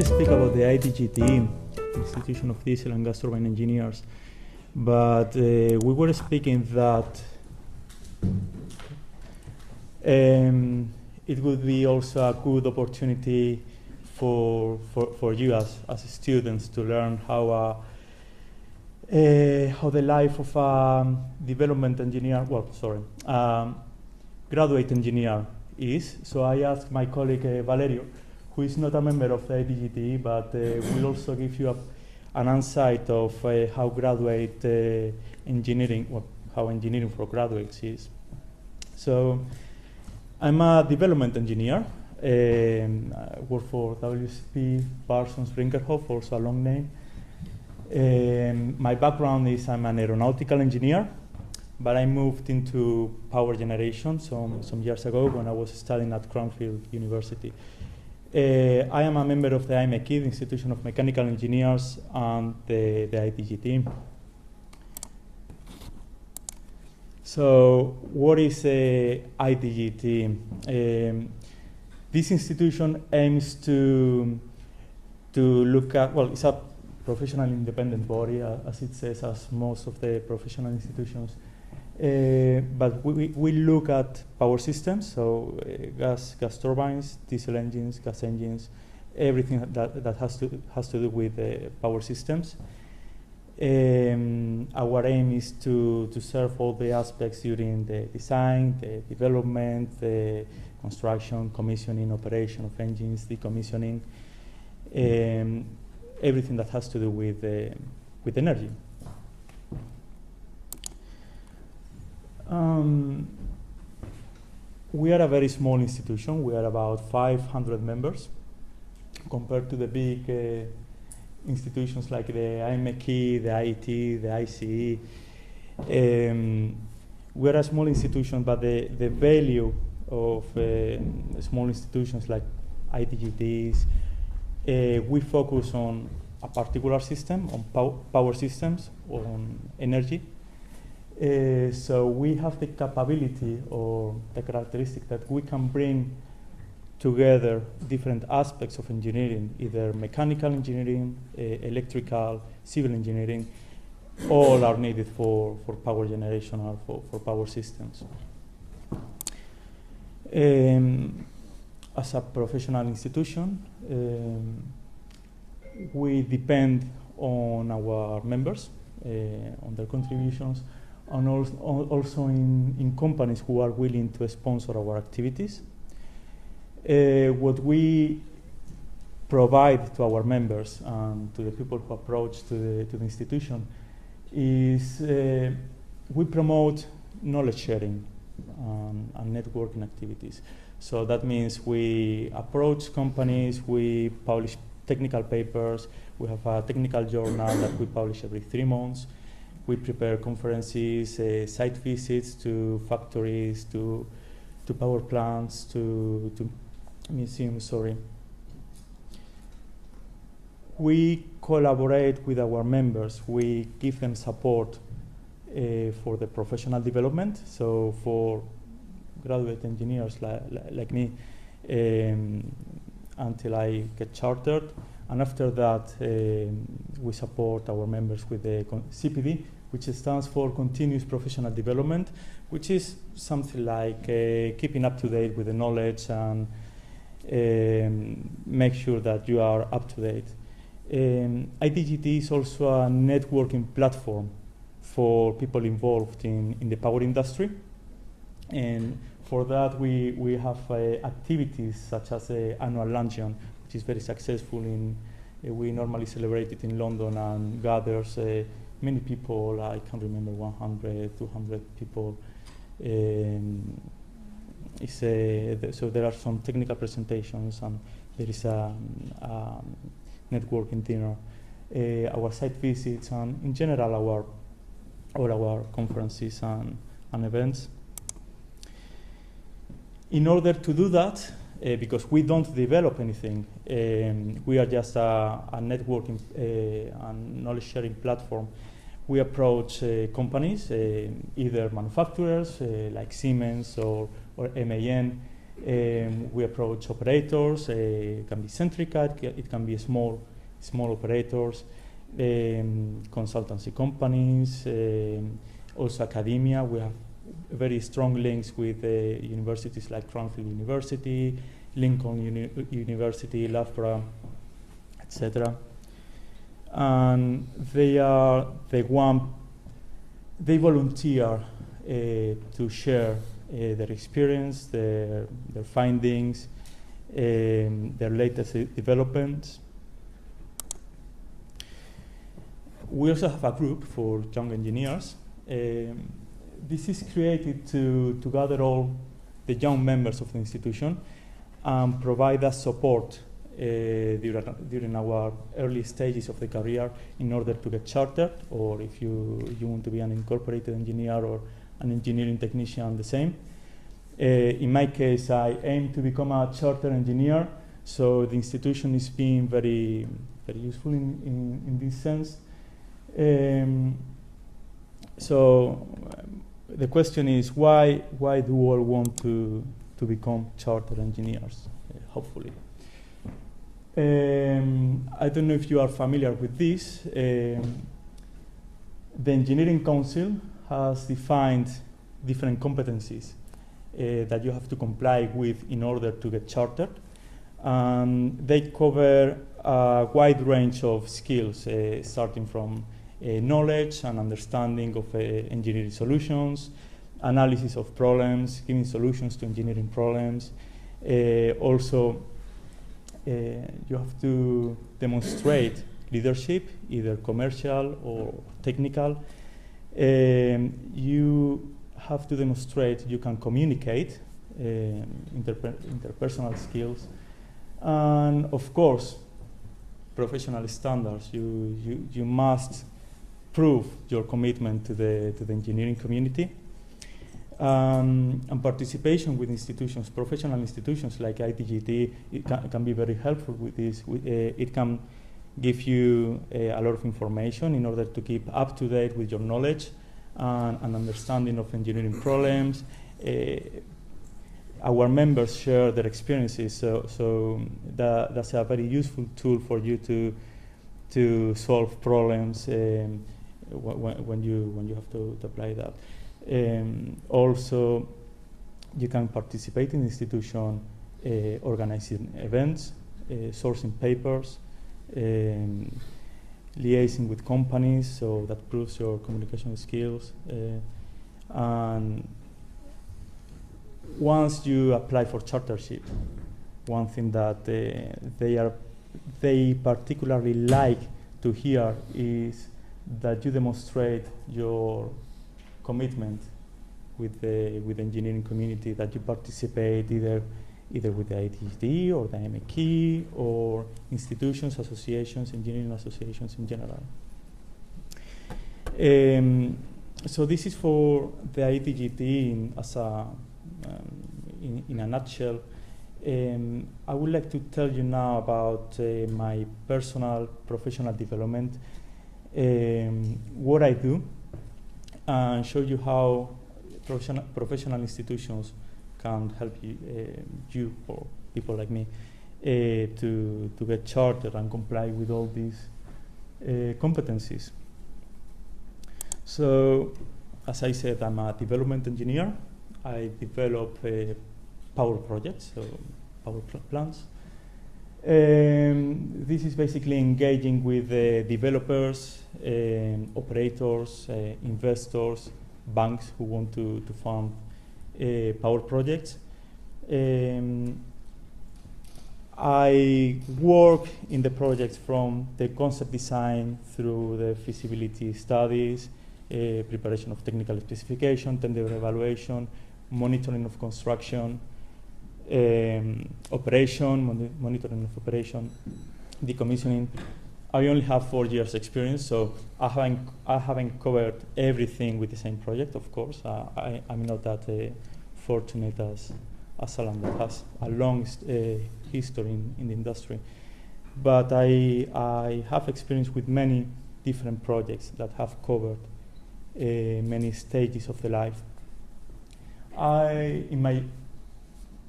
will speak about the idgtE, Institution of Diesel and Gas Turbine Engineers, but we were speaking that it would be also a good opportunity for you as students to learn how the life of a development engineer, graduate engineer is. So I asked my colleague Valerio, who is not a member of the idgtE, but will also give you an insight of how graduate engineering, how engineering for graduates is. So I'm a development engineer. I work for WSP Parsons Brinkerhoff, also a long name. My background is I'm an aeronautical engineer, but I moved into power generation some years ago when I was studying at Cranfield University. I am a member of the IMechE, the Institution of Mechanical Engineers, and the idgtE. So what is idgtE? This institution aims to look at, well, it's a professional independent body, as it says, as most of the professional institutions. But we look at power systems, so gas turbines, diesel engines, gas engines, everything that has to do with power systems. Our aim is to serve all the aspects during the design, the development, the construction, commissioning, operation of engines, decommissioning, everything that has to do with energy. We are a very small institution. We are about 500 members compared to the big institutions like the IMechE, the IET, the ICE. We are a small institution, but the value of small institutions like idgtE we focus on a particular system, on power systems, on energy. So we have the capability or the characteristic that we can bring together different aspects of engineering, either mechanical engineering, electrical, civil engineering. All are needed for power generation or for power systems. As a professional institution, we depend on our members, on their contributions, and also in companies who are willing to sponsor our activities. What we provide to our members and to the people who approach to the institution is we promote knowledge sharing and networking activities. So that means we approach companies, we publish technical papers, we have a technical journal that we publish every 3 months. We prepare conferences, site visits to factories, to power plants, to museums, We collaborate with our members. We give them support for the professional development. So for graduate engineers like me, until I get chartered. And after that, we support our members with the CPD, which stands for Continuous Professional Development, which is something like keeping up to date with the knowledge and make sure that you are up to date. idgtE is also a networking platform for people involved in the power industry. And for that, we have activities such as the annual luncheon, which is very successful. We normally celebrate it in London and gathers many people. I can't remember, 100, 200 people. So there are some technical presentations, and there is a networking dinner, our site visits, and in general all our conferences and events. In order to do that, because we don't develop anything, we are just a networking and knowledge sharing platform. We approach companies, either manufacturers like Siemens or MAN, We approach operators. It can be Centrica, it can be small operators, consultancy companies, also academia. We have very strong links with universities like Cranfield University, Lincoln University, Loughborough, etc. And they volunteer to share their experience, their findings, their latest developments. We also have a group for young engineers. This is created to gather all the young members of the institution and provide us support during our early stages of the career in order to get chartered, or if you want to be an incorporated engineer or an engineering technician, the same. In my case, I aim to become a chartered engineer, so the institution is being very, very useful in this sense. So the question is, why do all want to become chartered engineers, hopefully? I don't know if you are familiar with this. The Engineering Council has defined different competencies that you have to comply with in order to get chartered. They cover a wide range of skills, starting from knowledge and understanding of engineering solutions, analysis of problems, giving solutions to engineering problems. Also, you have to demonstrate leadership, either commercial or technical. You have to demonstrate you can communicate, interpersonal skills, and of course, professional standards. You must prove your commitment to the engineering community. And participation with institutions, professional institutions like idgtE, it can be very helpful with this. It can give you a lot of information in order to keep up to date with your knowledge and understanding of engineering problems. Our members share their experiences, so that's a very useful tool for you to solve problems when you have to apply that. Also, you can participate in the institution, organizing events, sourcing papers, liaising with companies, so that proves your communication skills. And once you apply for chartership, one thing that they particularly like to hear is that you demonstrate your commitment with the engineering community, that you participate either with the idgtE or the MAKE or institutions, associations, engineering associations in general. So this is for the idgtE in a nutshell. I would like to tell you now about my personal professional development, what I do, and show you how professional institutions can help you or people like me to get chartered and comply with all these competencies. So, as I said, I'm a development engineer. I develop power projects, so power plants. This is basically engaging with developers, operators, investors, banks who want to fund power projects. I work in the projects from the concept design through the feasibility studies, preparation of technical specification, tender evaluation, monitoring of construction, monitoring of operation, decommissioning. I only have 4 years experience, so I haven't covered everything with the same project, of course. I'm not that fortunate as Alan, that has a long history in the industry. But I have experience with many different projects that have covered many stages of the life. In my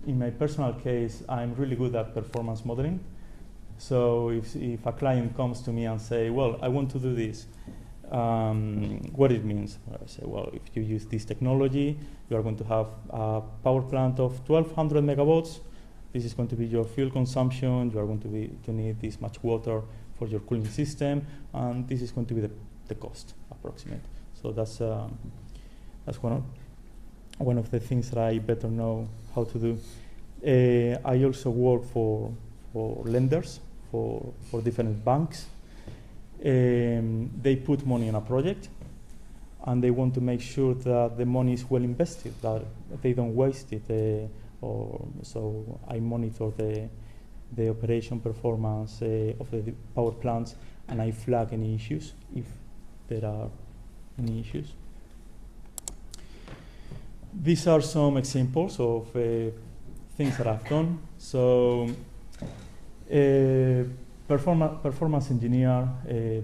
in my personal case, I'm really good at performance modeling. So if a client comes to me and say, well, I want to do this, what it means. I say, well, if you use this technology, you are going to have a power plant of 1,200 megawatts. This is going to be your fuel consumption. You are going to need this much water for your cooling system, and this is going to be the cost approximate. So that's one of the things that I better know how to do. I also work for lenders, for different banks. They put money in a project, and they want to make sure that the money is well invested, that they don't waste it. So I monitor the operation performance of the power plants, and I flag any issues if there are any issues. These are some examples of things that I've done. So, performance engineer,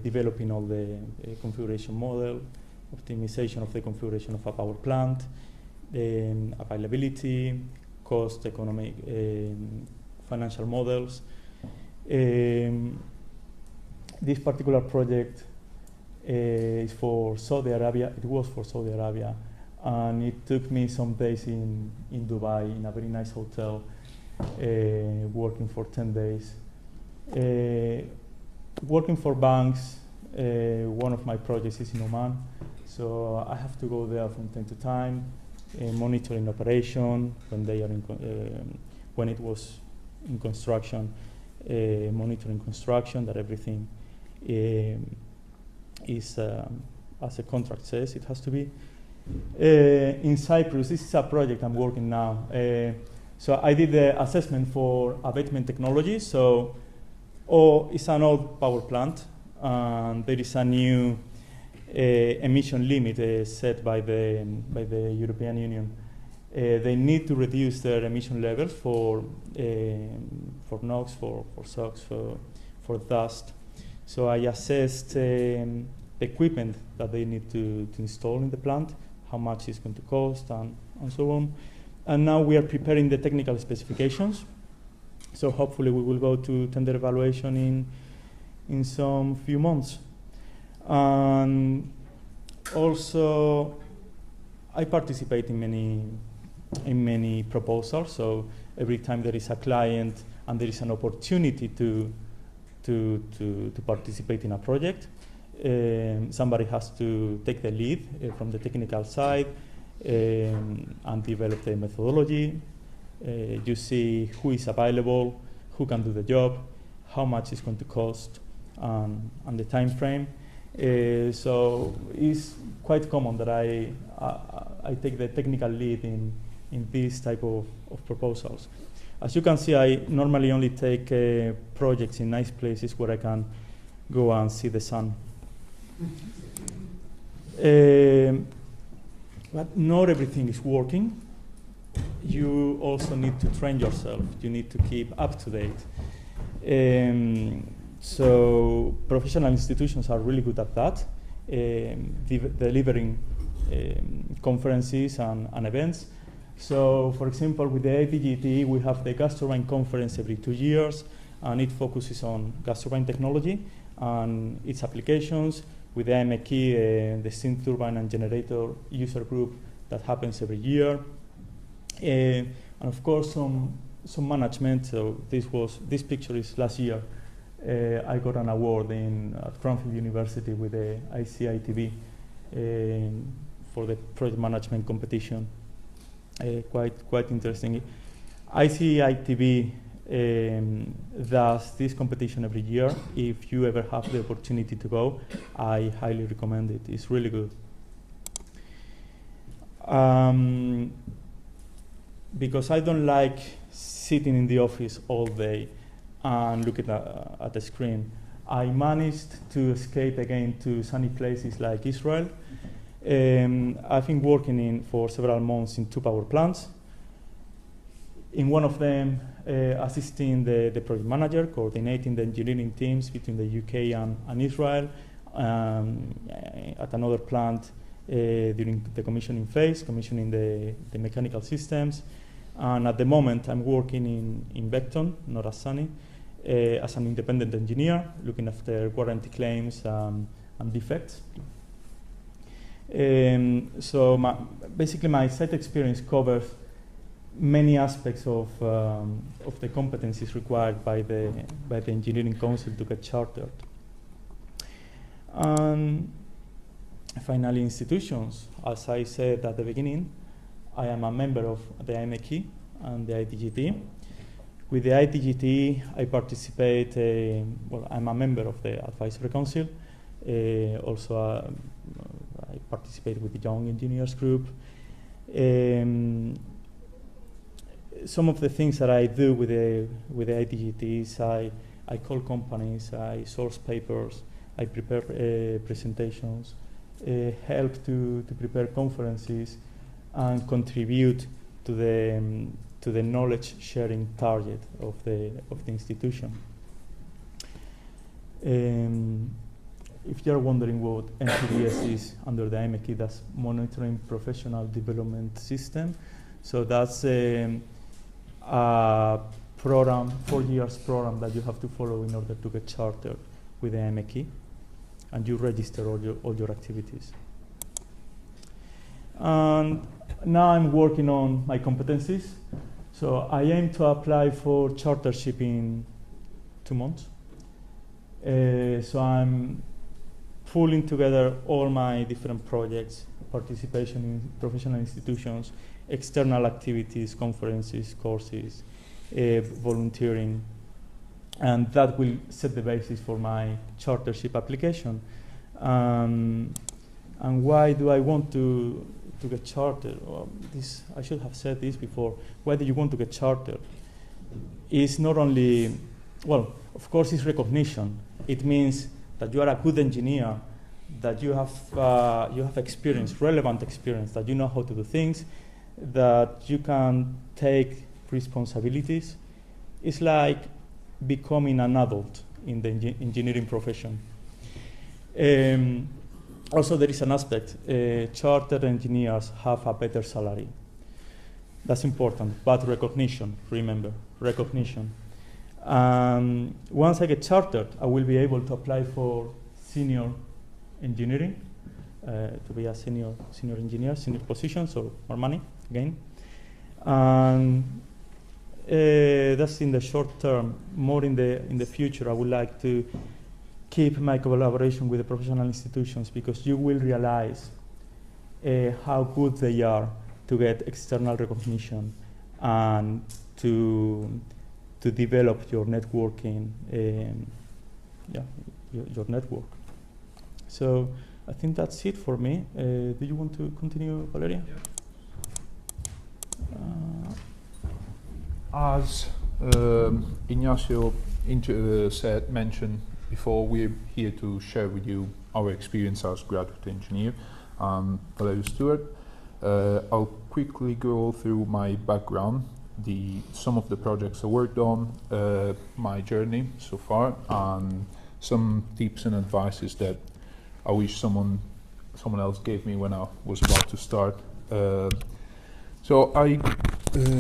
developing all the configuration model, optimization of the configuration of a power plant, availability, cost, economic, financial models. This particular project is for Saudi Arabia. It was for Saudi Arabia, and it took me some days in Dubai in a very nice hotel, working for 10 days. Working for banks, one of my projects is in Oman, so I have to go there from time to time, monitoring operation when they are when it was in construction, monitoring construction, that everything is as a contract says it has to be. In Cyprus, this is a project I'm working now. So I did the assessment for abatement technology. So it's an old power plant, and there is a new emission limit set by the European Union. They need to reduce their emission levels for NOx, for SOx, for dust. So I assessed the equipment that they need to install in the plant, how much it's going to cost, and so on. And now we are preparing the technical specifications. So hopefully we will go to tender evaluation in some few months. And also, I participate in many proposals. So every time there is a client and there is an opportunity to participate in a project, somebody has to take the lead from the technical side and develop the methodology. You see who is available, who can do the job, how much it's going to cost, and the time frame. So it's quite common that I take the technical lead in this type of proposals. As you can see, I normally only take projects in nice places where I can go and see the sun. But not everything is working. You also need to train yourself. You need to keep up to date. So professional institutions are really good at that, delivering conferences and events. So, for example, with the idgtE, we have the gas turbine conference every 2 years, and it focuses on gas turbine technology and its applications. With the IMEKI, the steam turbine and generator user group that happens every year. And of course, some management. So this picture is last year. I got an award at Cranfield University with the ICITB for the project management competition. Quite interesting. ICITB does this competition every year. If you ever have the opportunity to go, I highly recommend it. It's really good. Because I don't like sitting in the office all day and looking at the screen, I managed to escape again to sunny places like Israel. I've been working for several months in 2 power plants. In one of them, assisting the project manager, coordinating the engineering teams between the UK and Israel. At another plant during the commissioning phase, commissioning the mechanical systems. And at the moment, I'm working in Beckton, not as Sunny, as an independent engineer, looking after warranty claims and defects. So basically, my site experience covers many aspects of the competencies required by the Engineering Council to get chartered. And finally, institutions. As I said at the beginning, I am a member of the IMEC and the idgtE. With the idgtE, I participate, well, I'm a member of the Advisory Council. Also, I participate with the Young Engineers Group. Some of the things that I do with the idgtE is I call companies, I source papers, I prepare presentations, help to prepare conferences, and contribute to the knowledge sharing target of the institution. If you're wondering what MPDS is under the IMEC, that's Monitoring Professional Development System. So that's a program, 4 years program that you have to follow in order to get chartered with the IMEC, and you register all your activities. And now I'm working on my competencies. So I aim to apply for chartership in 2 months. So I'm pulling together all my different projects, participation in professional institutions, external activities, conferences, courses, volunteering, and that will set the basis for my chartership application. And why do I want to get chartered? Well, I should have said this before. Why do you want to get chartered? It's not only, well, of course, it's recognition. It means that you are a good engineer, that you have experience, relevant experience, that you know how to do things, that you can take responsibilities. It's like becoming an adult in the engineering profession. Also, there is an aspect. Chartered engineers have a better salary. That's important, but recognition, remember, recognition. Once I get chartered, I will be able to apply for senior engineering, to be a senior engineer, senior position, so more money, again. And that's in the short term. More in the future, I would like to keep my collaboration with the professional institutions, because you will realize how good they are to get external recognition and to develop your networking, your network. So I think that's it for me. Do you want to continue, Valeria? Yeah. As Ignacio mentioned before, we're here to share with you our experience as graduate engineer. Valerio Stewart. I'll quickly go through my background, some of the projects I worked on, my journey so far, and some tips and advices that I wish someone else gave me when I was about to start. So I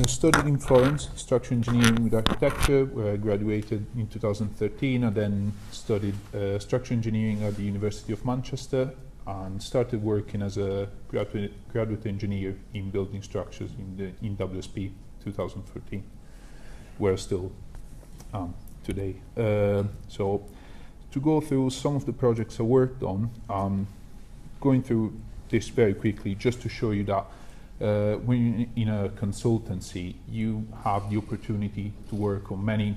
studied in Florence, structural engineering with architecture, where I graduated in 2013. I then studied structural engineering at the University of Manchester and started working as a graduate engineer in building structures in WSP 2013, where I still am today. So to go through some of the projects I worked on, going through this very quickly just to show you that when you're in a consultancy, you have the opportunity to work on many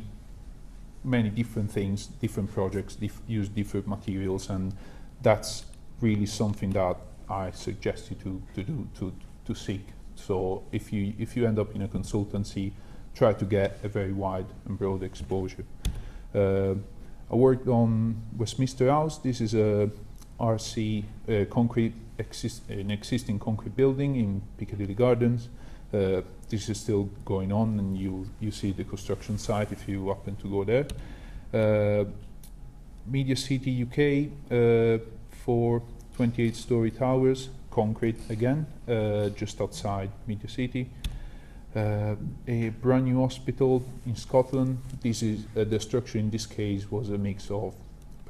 different things, different projects, use different materials, and that's really something that I suggest you to seek. So if you end up in a consultancy, try to get a very wide and broad exposure. I worked on Westminster House. This is a RC an existing concrete building in Piccadilly Gardens. This is still going on, and you see the construction site if you happen to go there. Media City UK, 4 28-story towers, concrete again, just outside Media City. A brand new hospital in Scotland. This is the structure in this case was a mix of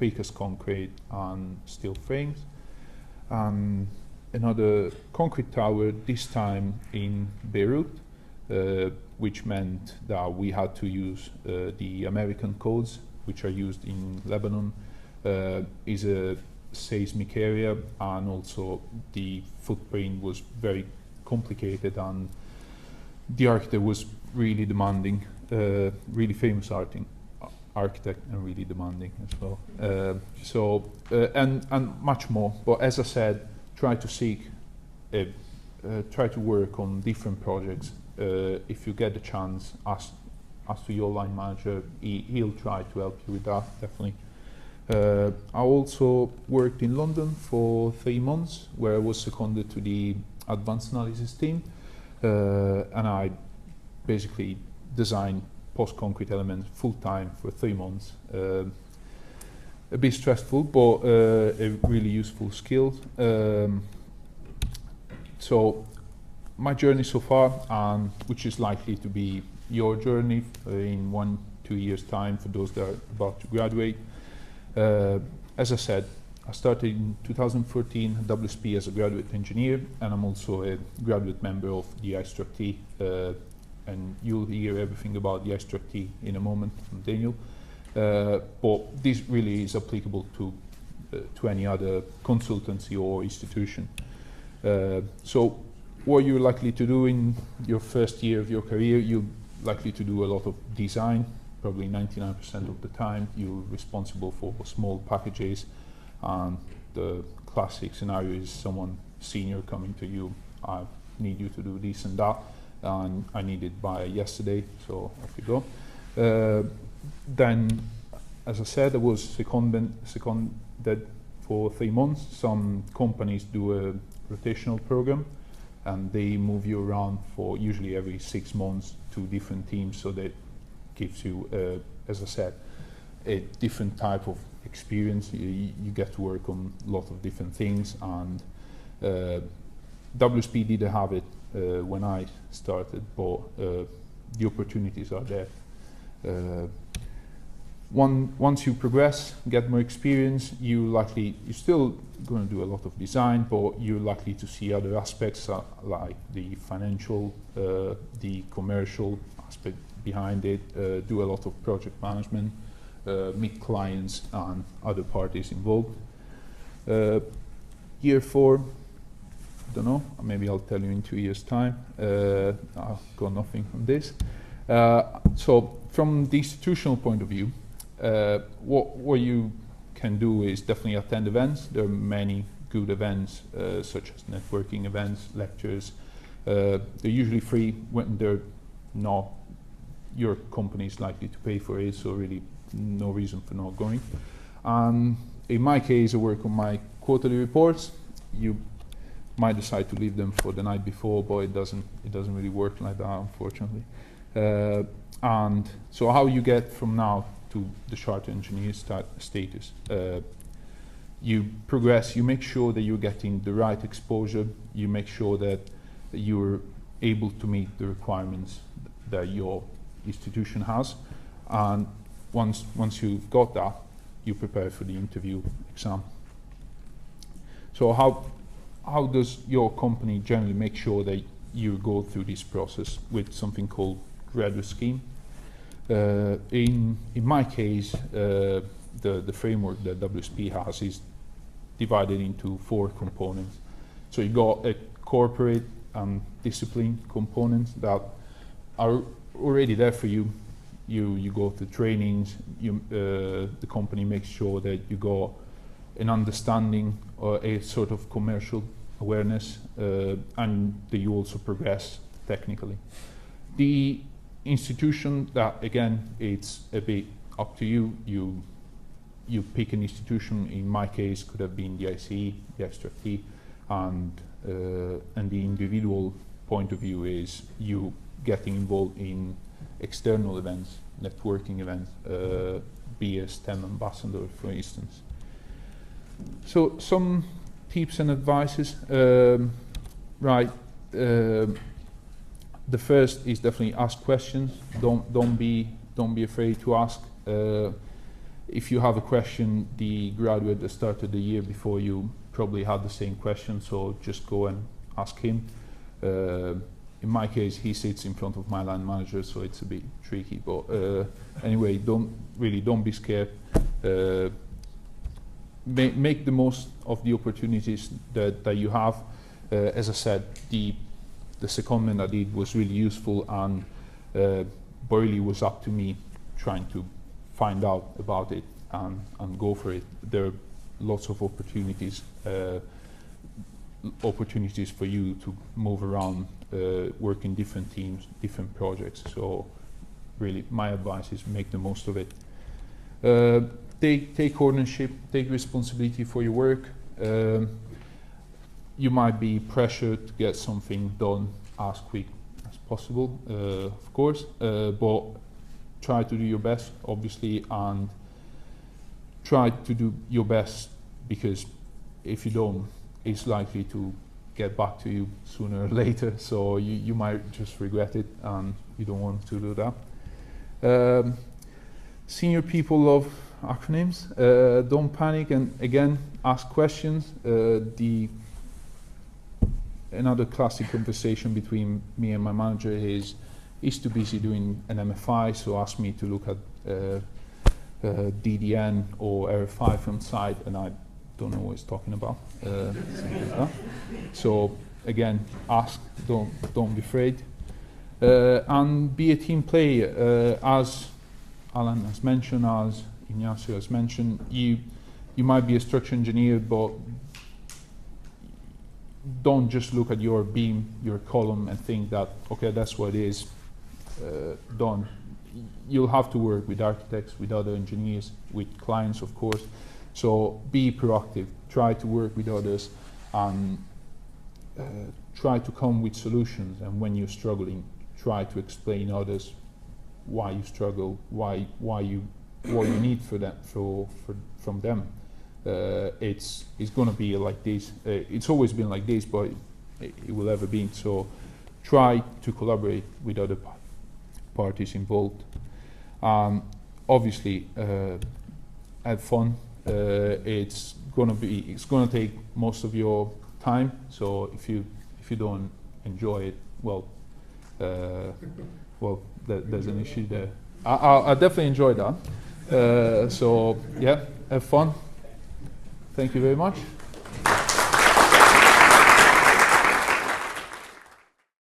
precast concrete and steel frames. Another concrete tower, this time in Beirut, which meant that we had to use the American codes, which are used in Lebanon. Is a seismic area, and also the footprint was very complicated, and the architect was really demanding, really famous architect, and really demanding as well. And much more. But as I said, try to work on different projects. If you get the chance, ask to your line manager. He'll try to help you with that, definitely. I also worked in London for 3 months, where I was seconded to the advanced analysis team, and I basically designed post-concrete elements full-time for 3 months. A bit stressful, but a really useful skill. So my journey so far, and which is likely to be your journey in 1-2 years' time for those that are about to graduate. As I said, I started in 2014 at WSP as a graduate engineer, and I'm also a graduate member of the idgtE, and you'll hear everything about the idgtE in a moment from Daniel. But this really is applicable to any other consultancy or institution. So what you're likely to do in your first year of your career, you're likely to do a lot of design. Probably 99% of the time you're responsible for small packages, and the classic scenario is someone senior coming to you, I need you to do this and that, and I need it by yesterday, so off you go. Then, as I said, I was seconded for 3 months. Some companies do a rotational program, and they move you around for usually every 6 months to different teams, so that gives you, as I said, a different type of experience. You get to work on a lot of different things, and WSP didn't have it when I started, but the opportunities are there. Once you progress, get more experience, you're still going to do a lot of design, but you're likely to see other aspects like the financial, the commercial aspect behind it, do a lot of project management, meet clients and other parties involved. Year 4, don't know, maybe I'll tell you in 2 years' time. I've got nothing from this. So from the institutional point of view, what you can do is definitely attend events. There are many good events, such as networking events, lectures. They're usually free when they're not, your company is likely to pay for it, so really no reason for not going. In my case, I work on my quarterly reports. You might decide to leave them for the night before, but it doesn't really work like that, unfortunately. And so how you get from now to the chartered engineer status? You progress, you make sure that you're getting the right exposure, you make sure that you're able to meet the requirements that your institution has, and once you've got that, you prepare for the interview exam. So how does your company generally make sure that you go through this process with something called graduate scheme? In my case, the framework that WSP has is divided into 4 components. So you got a corporate and discipline components that are already there for you. You go through trainings, the company makes sure that you got an understanding or a sort of commercial awareness, and that you also progress technically. The institution, that again, it's a bit up to you. You pick an institution. In my case, could have been the ICE, the idgtE, and the individual point of view is you getting involved in external events, networking events, be a STEM ambassador, for instance. So some tips and advices. The first is definitely ask questions. Don't be afraid to ask. If you have a question, the graduate that started the year before you probably had the same question, so just go and ask him. In my case, he sits in front of my line manager, so it's a bit tricky. But anyway, don't be scared. Make the most of the opportunities that you have. As I said, the secondment I did was really useful, and really was up to me trying to find out about it and go for it. There are lots of opportunities for you to move around, work in different teams, different projects. So really, my advice is make the most of it. Take ownership, take responsibility for your work. You might be pressured to get something done as quick as possible, of course, but try to do your best, obviously, and try to do your best, because if you don't, it's likely to get back to you sooner or later, so you might just regret it, and you don't want to do that. Senior people love acronyms. Don't panic, and again, ask questions. Another classic conversation between me and my manager is, he's too busy doing an MFI, so ask me to look at DDN or RFI from side, and I don't know what he's talking about. So again, ask, don't be afraid, and be a team player. As Alan has mentioned, as Ignacio has mentioned, you might be a structural engineer, but don't just look at your beam, your column, and think that, okay, that's what it is, done. You'll have to work with architects, with other engineers, with clients, of course. So be proactive, try to work with others, and try to come with solutions. And when you're struggling, try to explain others why you struggle, what you need from them. It's going to be like this. It's always been like this, but it will ever be. So try to collaborate with other parties involved. Obviously, have fun. It's going to take most of your time. So if you don't enjoy it, well, there's an issue there. I definitely enjoyed that. So yeah, have fun. Thank you very much.